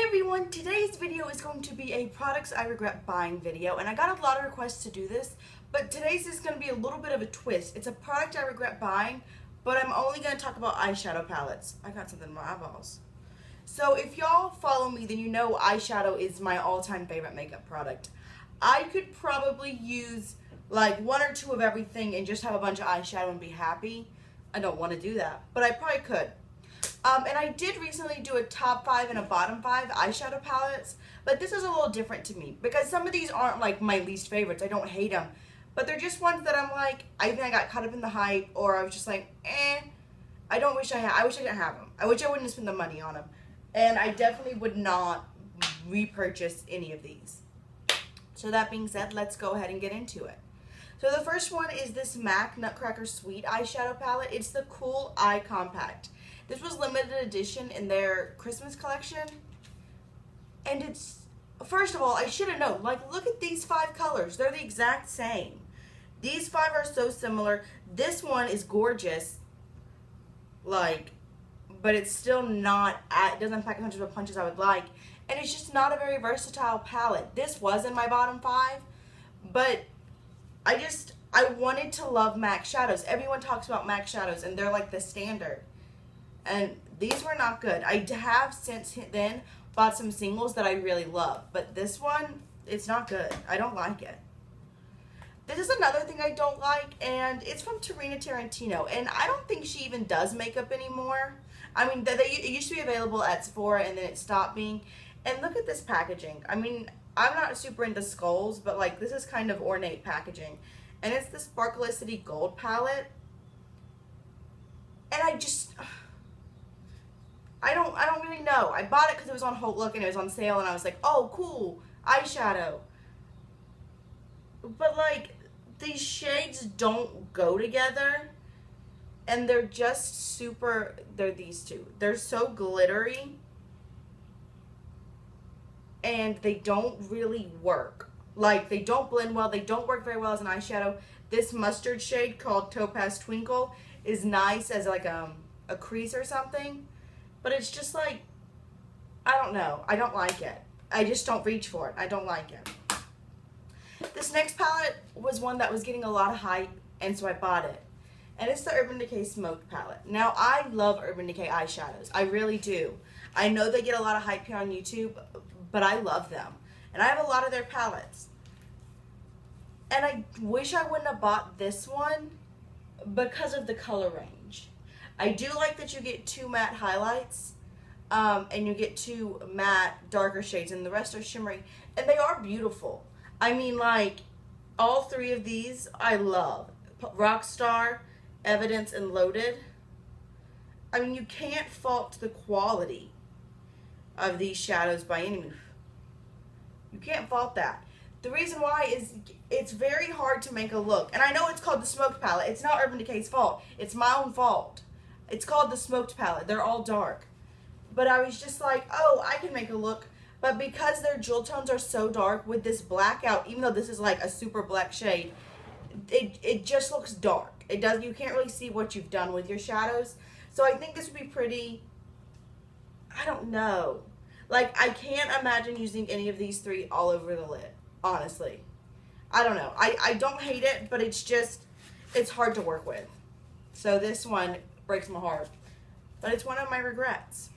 everyone, today's video is going to be a products I regret buying video, and I got a lot of requests to do this, but today's is going to be a little bit of a twist. It's a product I regret buying, but I'm only going to talk about eyeshadow palettes. I got something in my eyeballs. So if y'all follow me, then you know eyeshadow is my all-time favorite makeup product. I could probably use like one or two of everything and just have a bunch of eyeshadow and be happy. I don't want to do that, but I probably could. And I did recently do a top 5 and a bottom 5 eyeshadow palettes, but this is a little different to me because some of these aren't like my least favorites. I don't hate them, but they're just ones that I'm like, I think I got caught up in the hype, or I was just like, I wish I didn't have them. I wish I wouldn't have spent the money on them, and I definitely would not repurchase any of these. So that being said, let's go ahead and get into it. So the first one is this MAC Nutcracker Sweet eyeshadow palette. It's the Cool Eye Compact. This was limited edition in their Christmas collection. And it's, first of all, I should have known. Like, look at these 5 colors. They're the exact same. These 5 are so similar. This one is gorgeous. Like, but it's still not, it doesn't pack as much of a punch as I would like. And it's just not a very versatile palette. This was in my bottom 5. But I wanted to love MAC shadows. Everyone talks about MAC shadows, and they're like the standard. And these were not good. I have since then bought some singles that I really love, but this one, it's not good. I don't like it. This is another thing I don't like, and it's from Tarantino, and I don't think she even does makeup anymore. I mean, it used to be available at Sephora, and then it stopped being. And look at this packaging. I mean, I'm not super into skulls, but like this is kind of ornate packaging. And it's the Sparklicity Gold palette. And I don't really know. I bought it because it was on Whole Look and it was on sale, and I was like, oh, cool, eyeshadow. But like, these shades don't go together, and they're just super, they're these two. They're so glittery, and they don't really work. Like, they don't blend well. They don't work very well as an eyeshadow. This mustard shade called Topaz Twinkle is nice as like a crease or something. But it's just like, I don't know. I don't like it. I just don't reach for it. I don't like it. This next palette was one that was getting a lot of hype, and so I bought it. And it's the Urban Decay Smoked palette. Now, I love Urban Decay eyeshadows. I really do. I know they get a lot of hype here on YouTube, but I love them. And I have a lot of their palettes. And I wish I wouldn't have bought this one because of the color range. I do like that you get 2 matte highlights, and you get 2 matte darker shades, and the rest are shimmery, and they are beautiful. I mean, like, all 3 of these I love. Rockstar, Evidence, and Loaded. I mean, you can't fault the quality of these shadows by any means. You can't fault that. The reason why is it's very hard to make a look. And I know it's called the Smoked palette. It's not Urban Decay's fault. It's my own fault. It's called the Smoked palette. They're all dark. But I was just like, oh, I can make a look. But because their jewel tones are so dark with this blackout, even though this is like a super black shade, it just looks dark. It does. You can't really see what you've done with your shadows. So I think this would be pretty, I don't know. Like, I can't imagine using any of these 3 all over the lid, honestly. I don't know. I don't hate it, but it's just, it's hard to work with. So this one breaks my heart. But it's one of my regrets.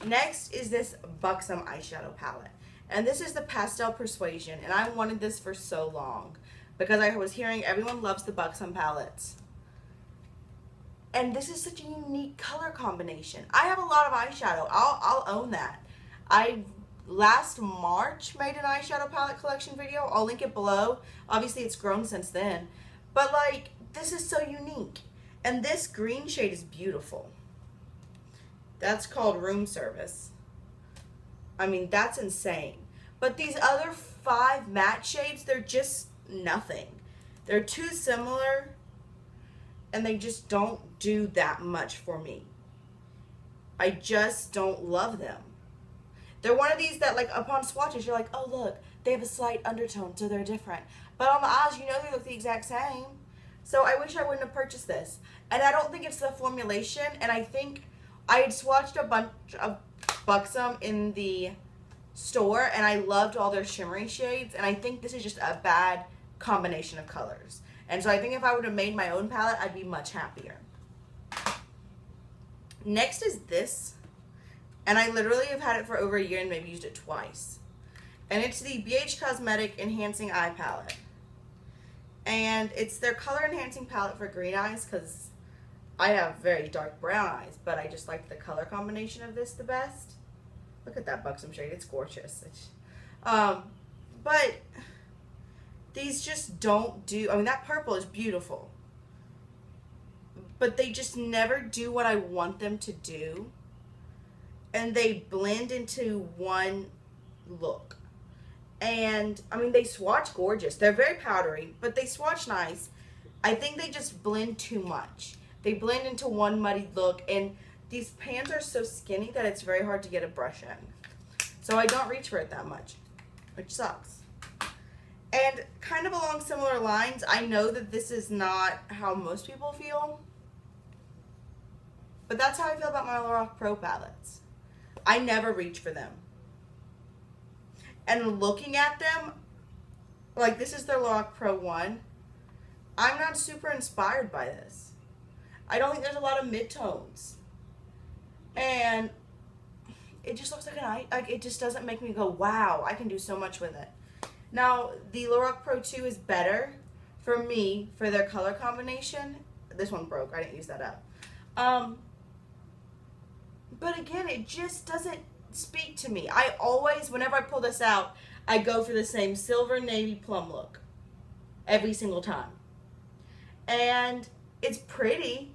Next is this Buxom eyeshadow palette. And this is the Pastel Persuasion. And I wanted this for so long because I was hearing everyone loves the Buxom palettes. And this is such a unique color combination. I have a lot of eyeshadow. I'll own that. I last March made an eyeshadow palette collection video. I'll link it below. Obviously, it's grown since then. But like, this is so unique. And this green shade is beautiful. That's called Room Service. I mean, that's insane. But these other 5 matte shades, they're just nothing. They're too similar, and they just don't do that much for me. I just don't love them. They're one of these that, like, upon swatches, you're like, oh, look, they have a slight undertone, so they're different. But on the eyes, you know they look the exact same. So I wish I wouldn't have purchased this. And I don't think it's the formulation, and I think I had swatched a bunch of Buxom in the store, and I loved all their shimmery shades, and I think this is just a bad combination of colors. And so I think if I would have made my own palette, I'd be much happier. Next is this, and I literally have had it for over a year and maybe used it twice. And it's the BH Cosmetic Enhancing Eye Palette. And it's their color enhancing palette for green eyes, because I have very dark brown eyes, but I just like the color combination of this the best. Look at that Buxom shade, it's gorgeous. But these just don't do, I mean, that purple is beautiful, but they just never do what I want them to do, and they blend into one look. And I mean, they swatch gorgeous. They're very powdery, but they swatch nice. I think they just blend too much. They blend into one muddy look, and these pans are so skinny that it's very hard to get a brush in. So I don't reach for it that much, which sucks. And kind of along similar lines, I know that this is not how most people feel, but that's how I feel about my Lorac Pro palettes. I never reach for them. And looking at them, like this is their Lorac Pro 1, I'm not super inspired by this. I don't think there's a lot of mid-tones. And it just looks like an eye, like it just doesn't make me go, wow, I can do so much with it. Now, the Lorac Pro 2 is better for me for their color combination. This one broke, I didn't use that up. But again, it just doesn't speak to me. I always, whenever I pull this out, I go for the same silver navy plum look every single time. And it's pretty,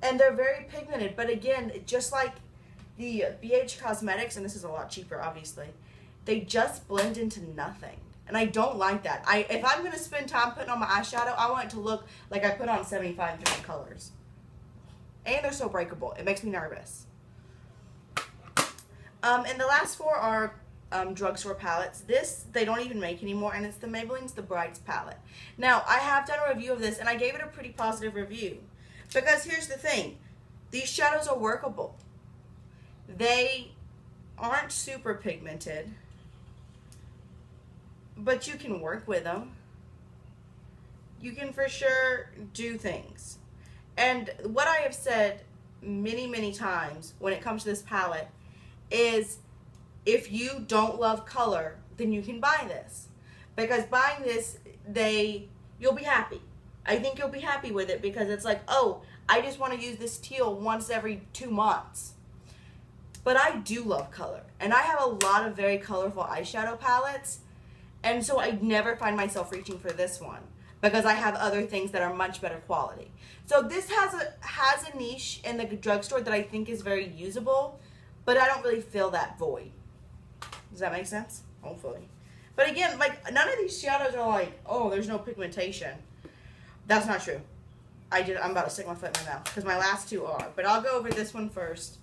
and they're very pigmented, but again, just like the BH Cosmetics, and this is a lot cheaper obviously, they just blend into nothing. And I don't like that. If I'm going to spend time putting on my eyeshadow, I want it to look like I put on 75 different colors. And they're so breakable. It makes me nervous. And the last four are drugstore palettes. This, they don't even make anymore, and it's the Maybelline's The Brights palette. Now, I have done a review of this, and I gave it a pretty positive review. Because here's the thing. These shadows are workable. They aren't super pigmented, but you can work with them. You can for sure do things. And what I have said many, many times when it comes to this palette is if you don't love color, then you can buy this. Because buying this, you'll be happy. I think you'll be happy with it because it's like, oh, I just want to use this teal once every 2 months. But I do love color. And I have a lot of very colorful eyeshadow palettes. And so I never find myself reaching for this one because I have other things that are much better quality. So this has a niche in the drugstore that I think is very usable, but I don't really feel that void. Does that make sense? Hopefully. But again, like, none of these shadows are like, oh, there's no pigmentation. That's not true. I'm about to stick my foot in my mouth because my last two are. But I'll go over this one first.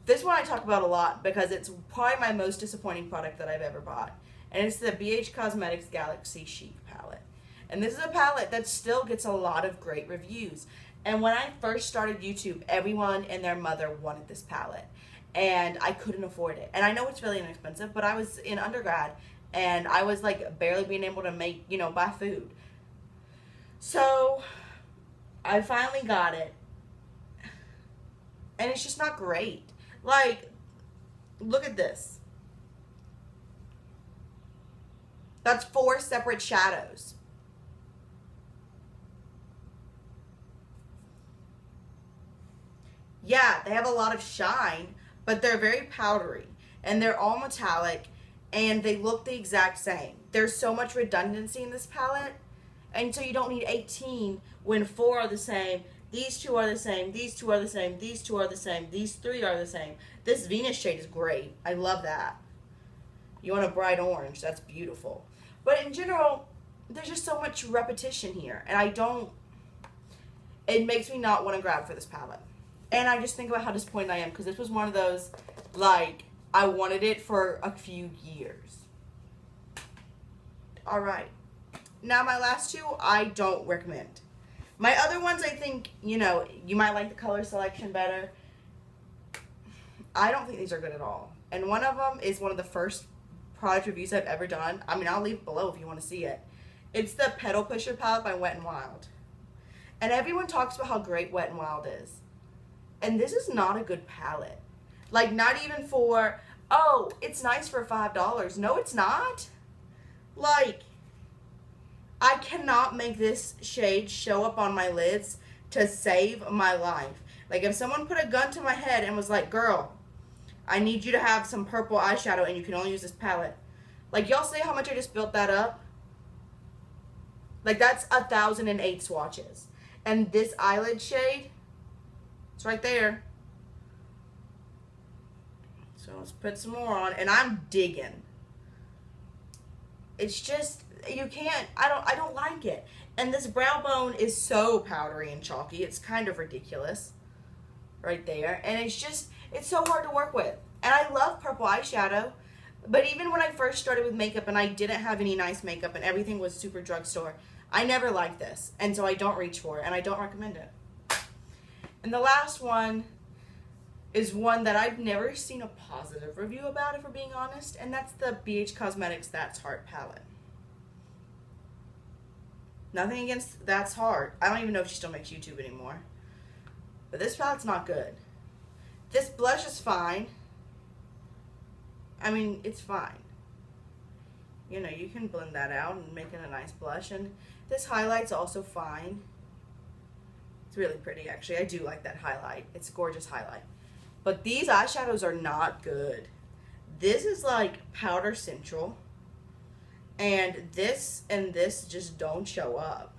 This one I talk about a lot because it's probably my most disappointing product that I've ever bought. And it's the BH Cosmetics Galaxy Chic palette. And this is a palette that still gets a lot of great reviews. And when I first started YouTube, everyone and their mother wanted this palette. And I couldn't afford it. And I know it's really inexpensive, but I was in undergrad and I was like barely being able to make, buy food. So I finally got it. And it's just not great. Like, look at this. That's 4 separate shadows. Yeah, they have a lot of shine, but they're very powdery. And they're all metallic, and they look the exact same. There's so much redundancy in this palette, and so you don't need 18 when 4 are the same, these 2 are the same, these 2 are the same, these 2 are the same, these 3 are the same. This Venus shade is great. I love that. You want a bright orange, that's beautiful. But in general, there's just so much repetition here. And it makes me not want to grab for this palette. And I just think about how disappointed I am because this was one of those, like, I wanted it for a few years. Alright. Now my last two, I don't recommend. My other ones, I think, you might like the color selection better. I don't think these are good at all. And one of them is one of the first product reviews I've ever done. I mean, I'll leave it below if you want to see it. It's the Petal Pusher palette by Wet n Wild. And everyone talks about how great Wet n Wild is. And this is not a good palette. Like, not even for, oh, it's nice for $5. No, it's not. Like, I cannot make this shade show up on my lids to save my life. Like, if someone put a gun to my head and was like, girl, I need you to have some purple eyeshadow and you can only use this palette. Like, y'all see how much I just built that up? Like, that's 1,008 swatches. And this eyelid shade, it's right there. So let's put some more on. And I'm digging. It's just, you can't, I don't like it. And this brow bone is so powdery and chalky. It's kind of ridiculous. Right there. And it's just, it's so hard to work with. And I love purple eyeshadow. But even when I first started with makeup and I didn't have any nice makeup and everything was super drugstore, I never liked this. And so I don't reach for it and I don't recommend it. And the last one is one that I've never seen a positive review about, if we're being honest. And that's the BH Cosmetics That's Heart palette. Nothing against That's Heart. I don't even know if she still makes YouTube anymore. But this palette's not good. This blush is fine. I mean, it's fine. You know, you can blend that out and make it a nice blush. And this highlight's also fine. It's really pretty, actually. I do like that highlight. It's a gorgeous highlight. But these eyeshadows are not good. This is like Powder Central. And this just don't show up.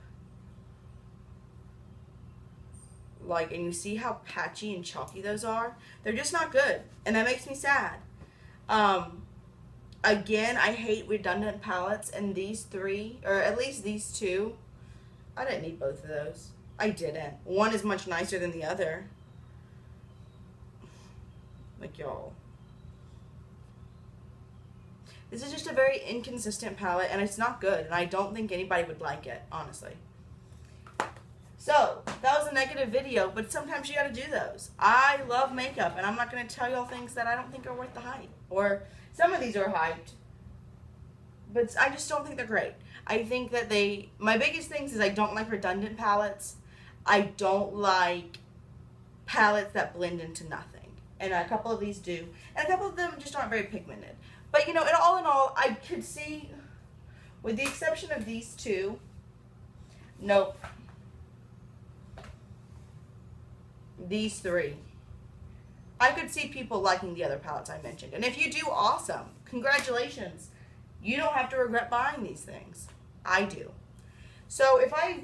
Like, and you see how patchy and chalky those are? They're just not good. And that makes me sad. Again, I hate redundant palettes, and these three, or at least these two, I didn't need both of those. I didn't. One is much nicer than the other. Like, y'all. This is just a very inconsistent palette, and it's not good, and I don't think anybody would like it, honestly. So, that was a negative video, but sometimes you gotta do those. I love makeup, and I'm not gonna tell y'all things that I don't think are worth the hype. Or, some of these are hyped, but I just don't think they're great. I think that my biggest things is I don't like redundant palettes. I don't like palettes that blend into nothing. And a couple of these do. And a couple of them just aren't very pigmented. But, you know, all in all, I could see, with the exception of these two, nope. These three. I could see people liking the other palettes I mentioned. And if you do, awesome. Congratulations. You don't have to regret buying these things. I do. So if I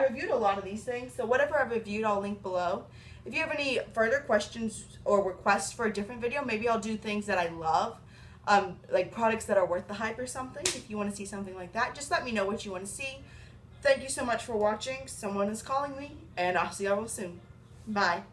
reviewed a lot of these things, so whatever I've reviewed, I'll link below. If you have any further questions or requests for a different video, maybe I'll do things that I love, like products that are worth the hype or something. If you want to see something like that, just let me know what you want to see. Thank you so much for watching. Someone is calling me, and I'll see y'all soon. Bye.